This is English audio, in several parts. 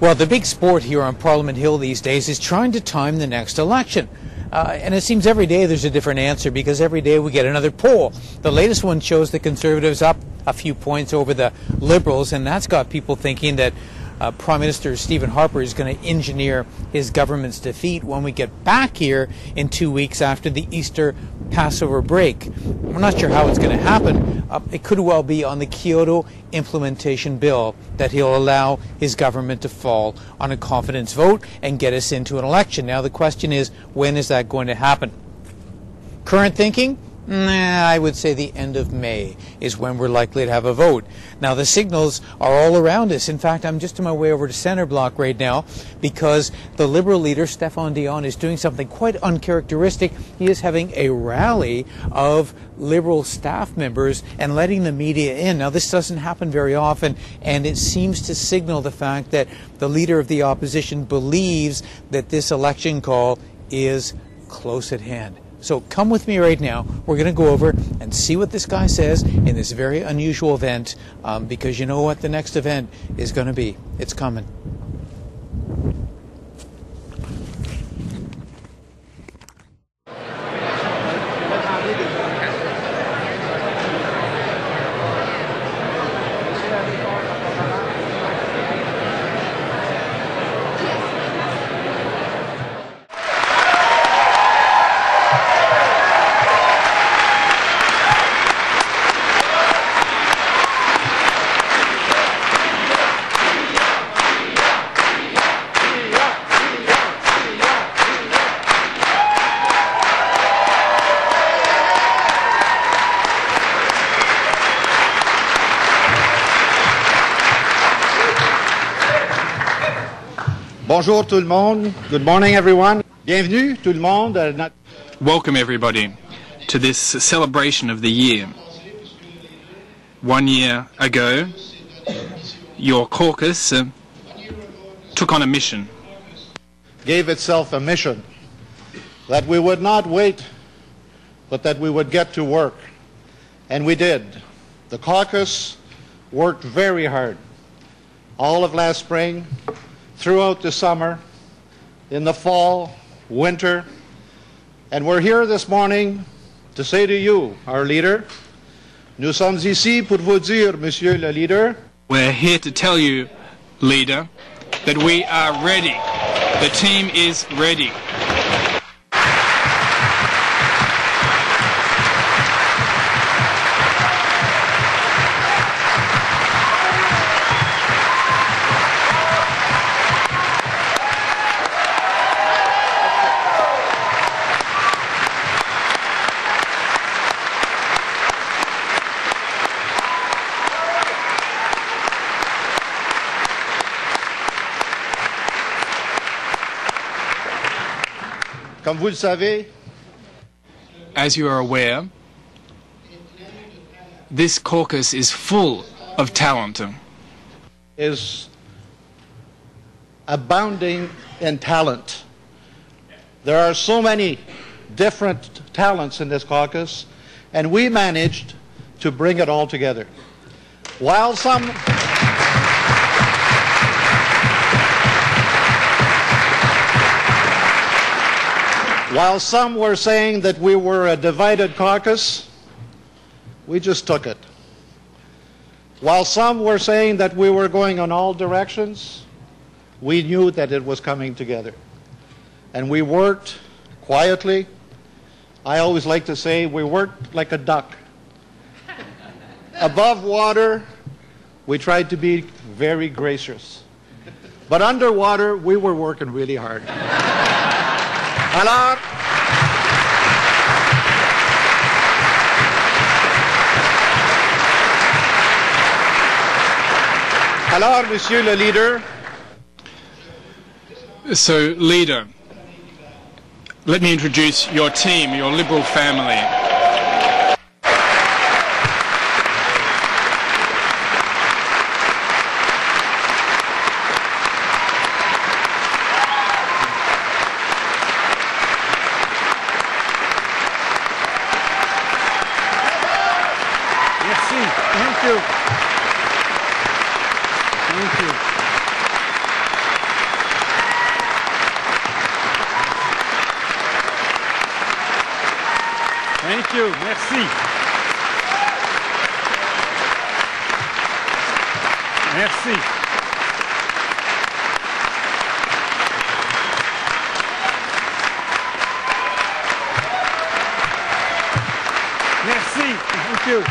Well, the big sport here on Parliament Hill these days is trying to time the next election. And it seems every day there's a different answer because every day we get another poll. The latest one shows the Conservatives up a few points over the Liberals, and that's got people thinking that Prime Minister Stephen Harper is going to engineer his government's defeat when we get back here in 2 weeks after the Easter Passover break. We're not sure how it's going to happen. It could well be on the Kyoto implementation bill that he'll allow his government to fall on a confidence vote and get us into an election. Now the question is, when is that going to happen? Current thinking? I would say the end of May is when we're likely to have a vote. Now, the signals are all around us. In fact, I'm just on my way over to Centre Block right now because the Liberal leader, Stephane Dion, is doing something quite uncharacteristic. He is having a rally of Liberal staff members and letting the media in. Now, this doesn't happen very often, and it seems to signal the fact that the leader of the opposition believes that this election call is close at hand. So come with me right now. We're going to go over and see what this guy says in this very unusual event, because you know what the next event is going to be. It's coming. Bonjour tout le monde. Good morning, everyone. Bienvenue tout le monde. Welcome everybody to this celebration of the year. 1 year ago, your caucus took on a mission. Gave itself a mission that we would not wait, but that we would get to work. And we did. The caucus worked very hard all of last spring, throughout the summer, in the fall, winter, and we're here this morning to say to you, our leader, nous sommes ici pour vous dire, monsieur le leader. We're here to tell you, leader, that we are ready. The team is ready. Comme vous le savez, as you are aware, this caucus is full of talent. Is abounding in talent. There are so many different talents in this caucus, and we managed to bring it all together. While some were saying that we were a divided caucus, we just took it. While some were saying that we were going in all directions, we knew that it was coming together. And we worked quietly. I always like to say we worked like a duck. Above water, we tried to be very gracious. But underwater, we were working really hard. Alors, Monsieur le Leader. So, Leader, let me introduce your team, your Liberal family. Merci. Thank you. Thank you. Thank you. Merci. Merci. Merci. Thank you.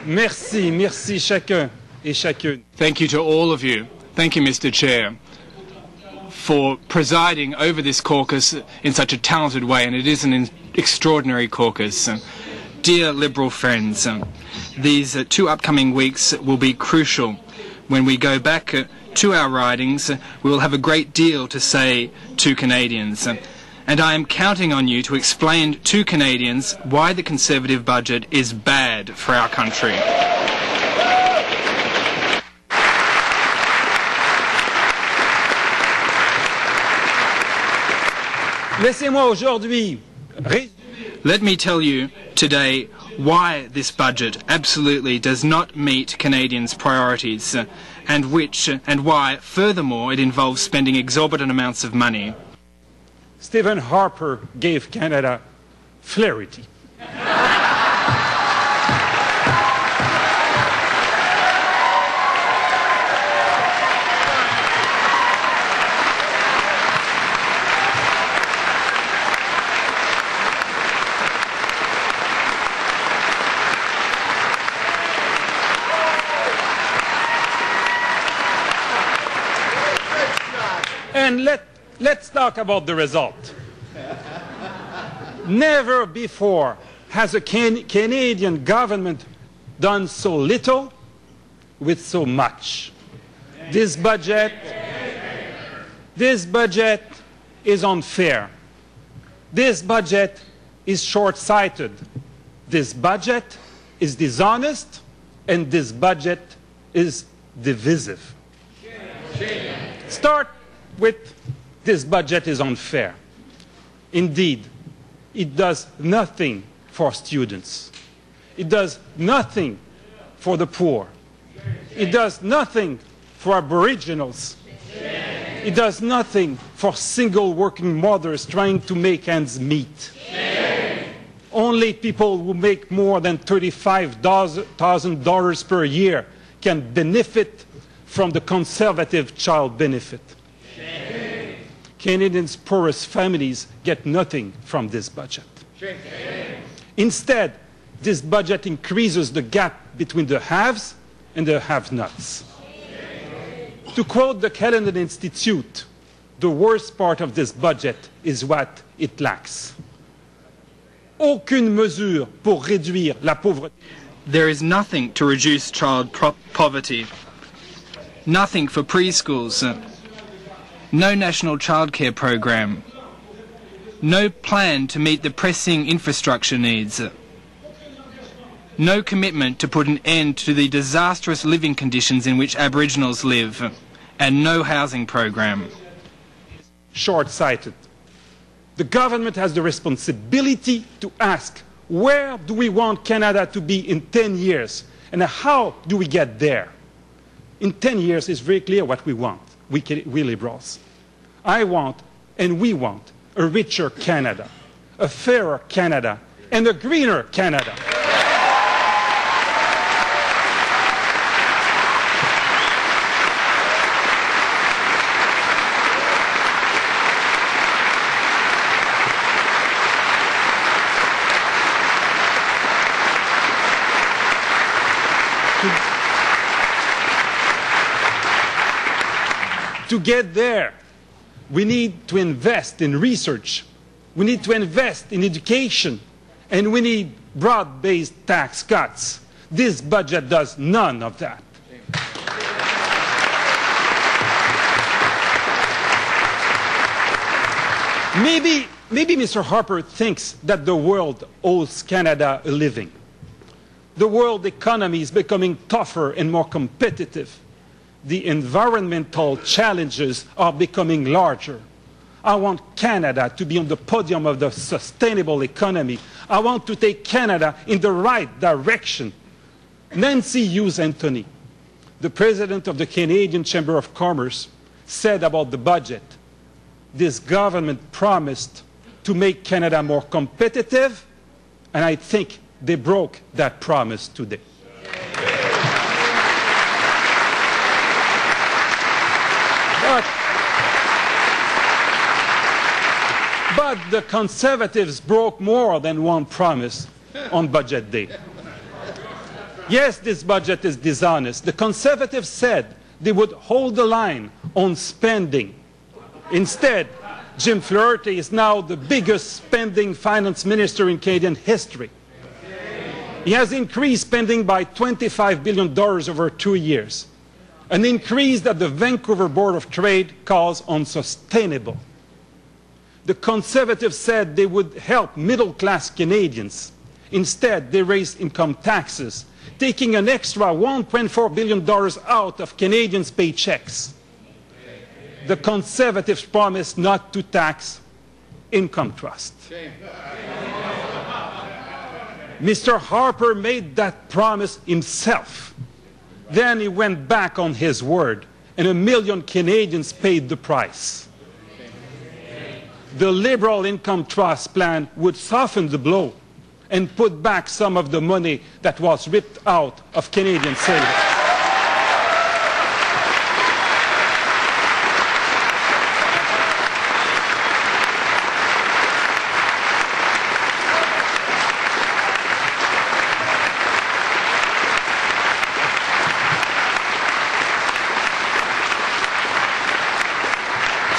Merci, merci chacun et chacune. Thank you to all of you. Thank you, Mr. Chair, for presiding over this caucus in such a talented way, and it is an extraordinary caucus. Dear Liberal friends, these 2 upcoming weeks will be crucial. When we go back to our ridings, we will have a great deal to say to Canadians. And I am counting on you to explain to Canadians why the Conservative budget is bad for our country. Laissez-moi aujourd'hui. Let me tell you today why this budget absolutely does not meet Canadians' priorities, and why, furthermore, it involves spending exorbitant amounts of money. Stephen Harper gave Canada clarity. And let's talk about the result. Never before has a Canadian government done so little with so much. This budget is unfair. This budget is short-sighted. This budget is dishonest, and this budget is divisive. Start with this budget is unfair. Indeed, it does nothing for students. It does nothing for the poor. It does nothing for Aboriginals. It does nothing for single working mothers trying to make ends meet. Only people who make more than $35,000 per year can benefit from the conservative child benefit. Canadians' poorest families get nothing from this budget. Instead, this budget increases the gap between the haves and the have-nots. To quote the Calendar Institute, the worst part of this budget is what it lacks. Aucune mesure pour réduire la pauvreté. There is nothing to reduce child poverty. Nothing for preschools. No national childcare program. No plan to meet the pressing infrastructure needs. No commitment to put an end to the disastrous living conditions in which Aboriginals live. And no housing program. Short-sighted. The government has the responsibility to ask, where do we want Canada to be in 10 years? And how do we get there? In 10 years, it's very clear what we want. We Liberals. I want, and we want, a richer Canada, a fairer Canada, and a greener Canada. To get there, we need to invest in research, we need to invest in education, and we need broad-based tax cuts. This budget does none of that. Maybe Mr. Harper thinks that the world owes Canada a living. The world economy is becoming tougher and more competitive. The environmental challenges are becoming larger. I want Canada to be on the podium of the sustainable economy. I want to take Canada in the right direction. Nancy Hughes Anthony, the president of the Canadian Chamber of Commerce, said about the budget, this government promised to make Canada more competitive, and I think they broke that promise today. But the Conservatives broke more than one promise on Budget Day. Yes, this budget is dishonest. The Conservatives said they would hold the line on spending. Instead, Jim Flaherty is now the biggest spending finance minister in Canadian history. He has increased spending by $25 billion over 2 years, an increase that the Vancouver Board of Trade calls unsustainable. The Conservatives said they would help middle-class Canadians. Instead, they raised income taxes, taking an extra $1.4 billion out of Canadians' paychecks. The Conservatives promised not to tax income trust. Mr. Harper made that promise himself. Then he went back on his word, and 1 million Canadians paid the price. The Liberal income trust plan would soften the blow and put back some of the money that was ripped out of Canadian savers.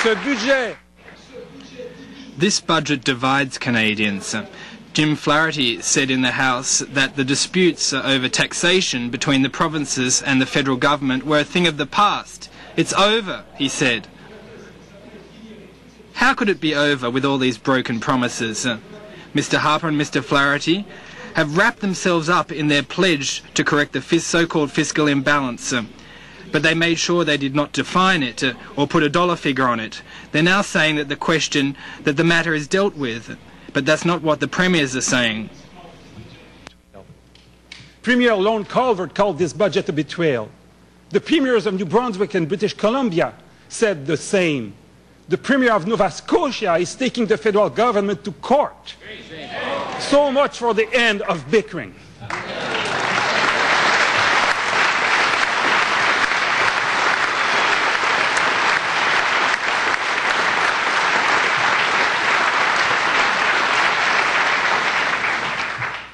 Ce budget. This budget divides Canadians. Jim Flaherty said in the House that the disputes over taxation between the provinces and the federal government were a thing of the past. It's over, he said. How could it be over with all these broken promises? Mr. Harper and Mr. Flaherty have wrapped themselves up in their pledge to correct the so-called fiscal imbalance. But they made sure they did not define it or put a dollar figure on it. They're now saying that the matter is dealt with, but that's not what the premiers are saying. Premier Lorne Calvert called this budget a betrayal. The premiers of New Brunswick and British Columbia said the same. The premier of Nova Scotia is taking the federal government to court. So much for the end of bickering.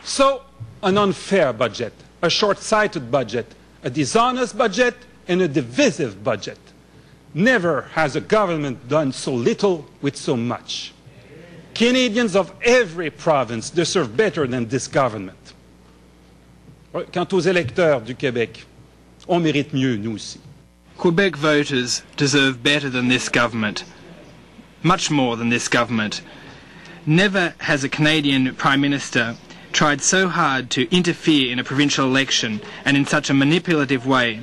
So, an unfair budget, a short-sighted budget, a dishonest budget, and a divisive budget. Never has a government done so little with so much. Canadians of every province deserve better than this government. Quant aux électeurs du Québec, on mérite mieux, nous aussi. Quebec voters deserve better than this government. Much more than this government. Never has a Canadian Prime Minister tried so hard to interfere in a provincial election and in such a manipulative way.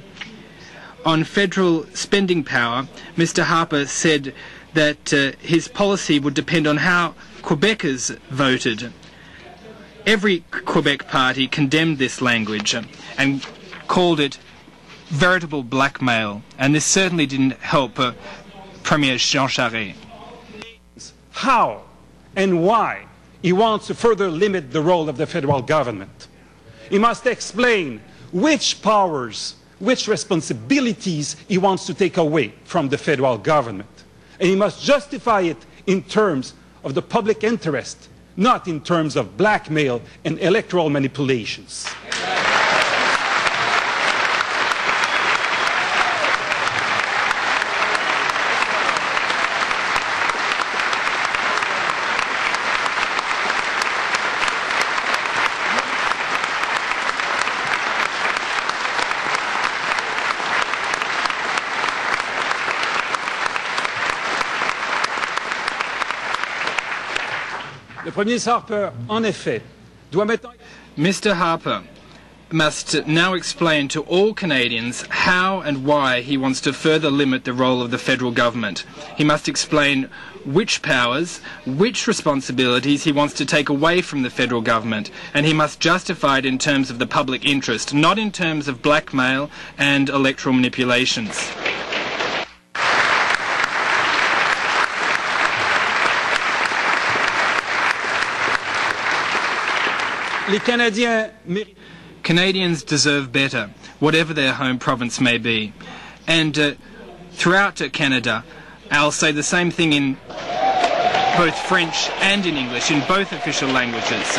On federal spending power, Mr. Harper said that his policy would depend on how Quebecers voted. Every Quebec party condemned this language and called it veritable blackmail, and this certainly didn't help Premier Jean Charest. How and why he wants to further limit the role of the federal government. He must explain which powers, which responsibilities he wants to take away from the federal government. And he must justify it in terms of the public interest, not in terms of blackmail and electoral manipulations. Mr. Harper must now explain to all Canadians how and why he wants to further limit the role of the federal government. He must explain which powers, which responsibilities he wants to take away from the federal government, and he must justify it in terms of the public interest, not in terms of blackmail and electoral manipulations. Les Canadiens méritent. Canadians deserve better, whatever their home province may be. And throughout Canada, I'll say the same thing in both French and in English, in both official languages.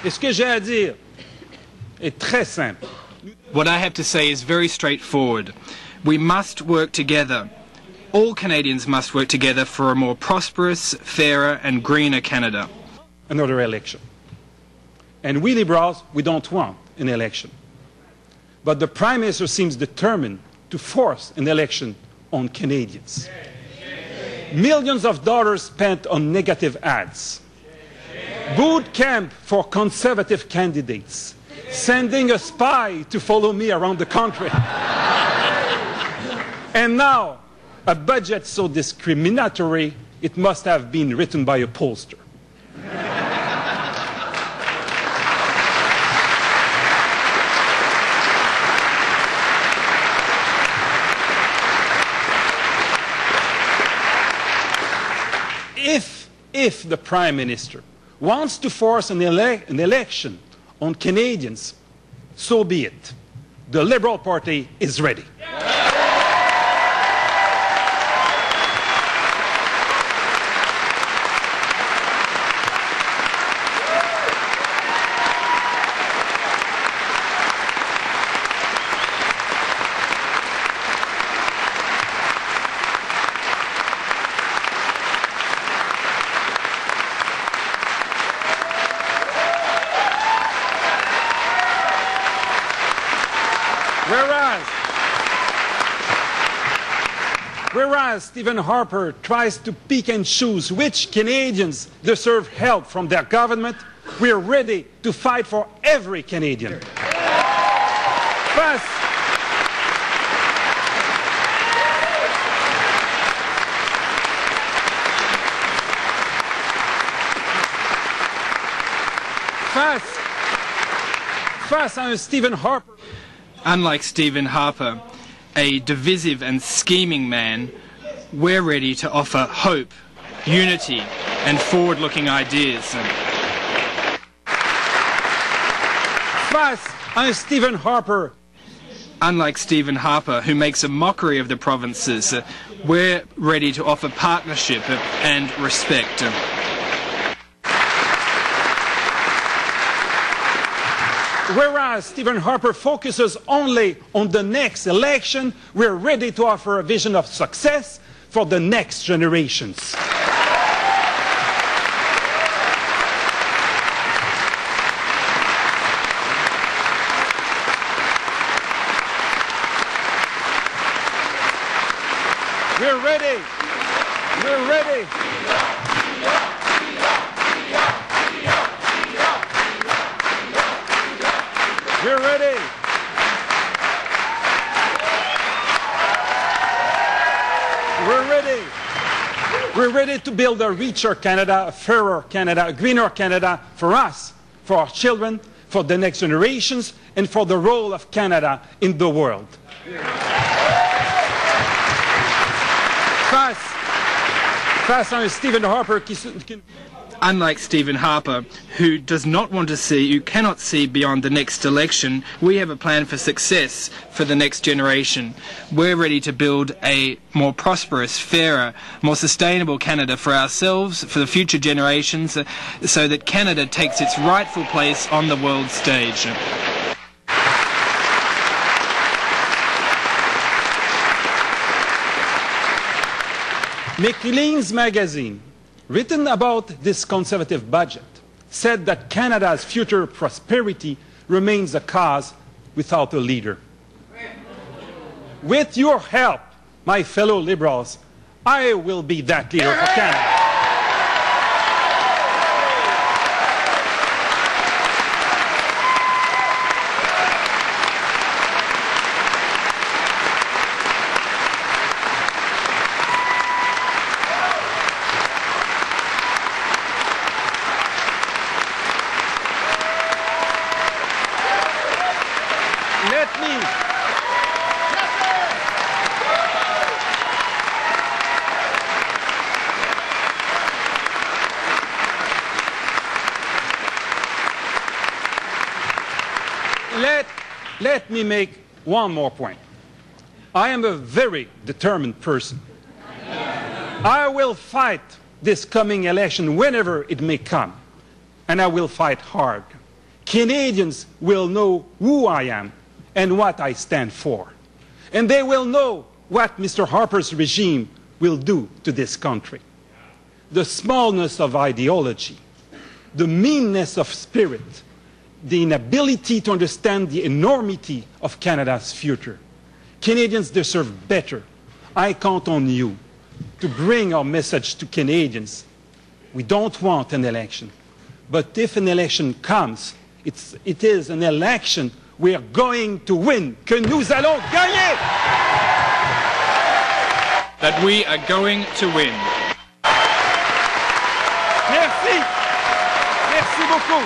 Et ce que j'ai à dire est très simple. What I have to say is very straightforward. We must work together. All Canadians must work together for a more prosperous, fairer and greener Canada. Another election. And we Liberals, we don't want an election. But the Prime Minister seems determined to force an election on Canadians. Millions of dollars spent on negative ads. Boot camp for conservative candidates. Sending a spy to follow me around the country. And now, a budget so discriminatory, it must have been written by a pollster. If the Prime Minister wants to force an election on Canadians, so be it. The Liberal Party is ready. Whereas Stephen Harper tries to pick and choose which Canadians deserve help from their government, we are ready to fight for every Canadian. Face à un Stephen Harper. Unlike Stephen Harper, a divisive and scheming man, we're ready to offer hope, unity and forward-looking ideas. Face à un Stephen Harper. Unlike Stephen Harper, who makes a mockery of the provinces, we're ready to offer partnership and respect. Whereas Stephen Harper focuses only on the next election, we're ready to offer a vision of success for the next generations. We're ready. We're ready. We're ready. We're ready. We're ready to build a richer Canada, a fairer Canada, a greener Canada for us, for our children, for the next generations, and for the role of Canada in the world. Face à un Stephen Harper qui... Unlike Stephen Harper, who does not want to see, who cannot see beyond the next election, we have a plan for success for the next generation. We're ready to build a more prosperous, fairer, more sustainable Canada for ourselves, for the future generations, so that Canada takes its rightful place on the world stage. Maclean's magazine, written about this conservative budget, said that Canada's future prosperity remains a cause without a leader. With your help, my fellow Liberals, I will be that leader for Canada. let me make one more point. I am a very determined person. I will fight this coming election whenever it may come, and I will fight hard. Canadians will know who I am and what I stand for. And they will know what Mr. Harper's regime will do to this country. The smallness of ideology, the meanness of spirit, the inability to understand the enormity of Canada's future. Canadians deserve better. I count on you to bring our message to Canadians. We don't want an election. But if an election comes, it is an election we are going to win. Que nous allons gagner! That we are going to win. Merci. Merci beaucoup.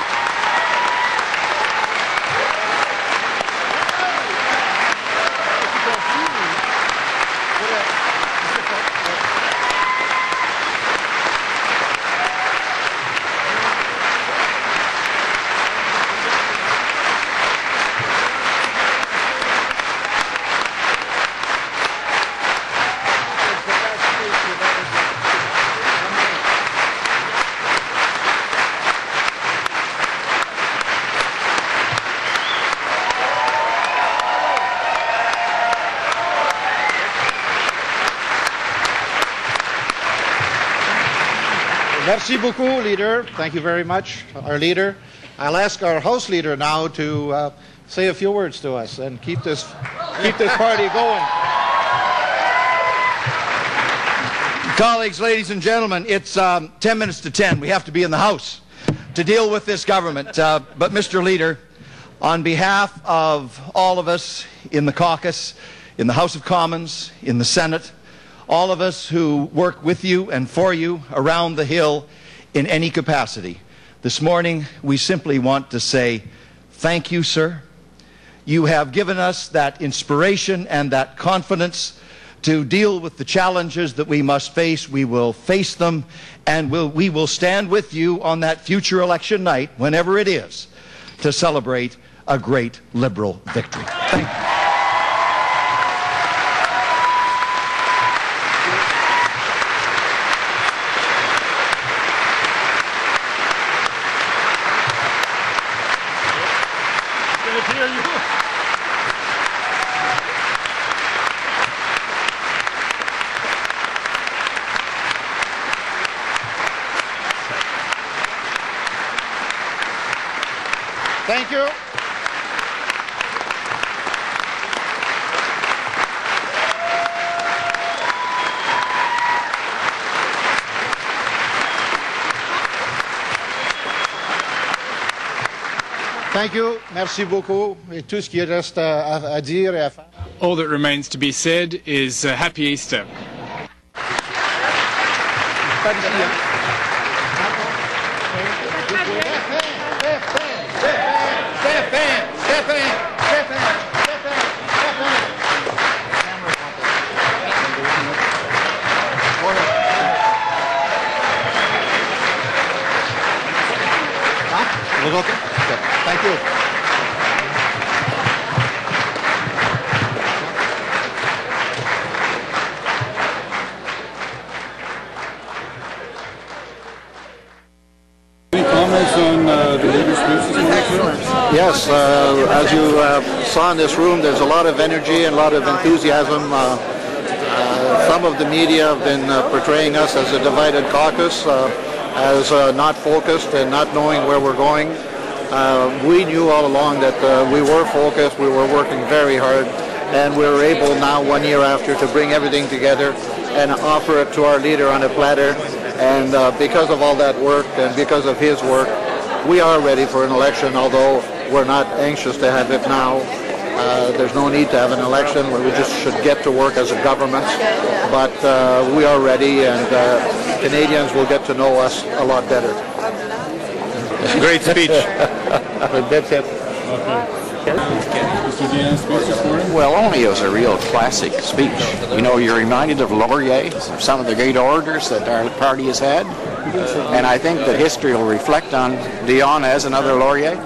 Merci beaucoup, Leader. Thank you very much, our Leader. I'll ask our House Leader now to say a few words to us and keep this party going. Colleagues, ladies and gentlemen, it's 10 minutes to 10. We have to be in the House to deal with this government. But, Mr. Leader, on behalf of all of us in the caucus, in the House of Commons, in the Senate, all of us who work with you and for you around the Hill in any capacity, this morning we simply want to say thank you, sir. You have given us that inspiration and that confidence to deal with the challenges that we must face. We will face them, and we will stand with you on that future election night, whenever it is, to celebrate a great Liberal victory. Thank you. Thank you. Thank you. Merci beaucoup. Et tout ce qui reste à dire et à faire. All that remains to be said is Happy Easter. Thank you. Any comments on the leader's speech this morning? Yes, as you saw in this room, there's a lot of energy and a lot of enthusiasm. Some of the media have been portraying us as a divided caucus, as not focused and not knowing where we're going. We knew all along that we were focused, we were working very hard, and we were able now, 1 year after, to bring everything together and offer it to our leader on a platter. And because of all that work and because of his work, we are ready for an election, although we're not anxious to have it now. There's no need to have an election. We just should get to work as a government. But we are ready, and Canadians will get to know us a lot better. Great speech. That's it. Mr. Dion's speech this morning? Well, only as a real classic speech. You know, you're reminded of Laurier, of some of the great orators that our party has had. And I think that history will reflect on Dion as another Laurier.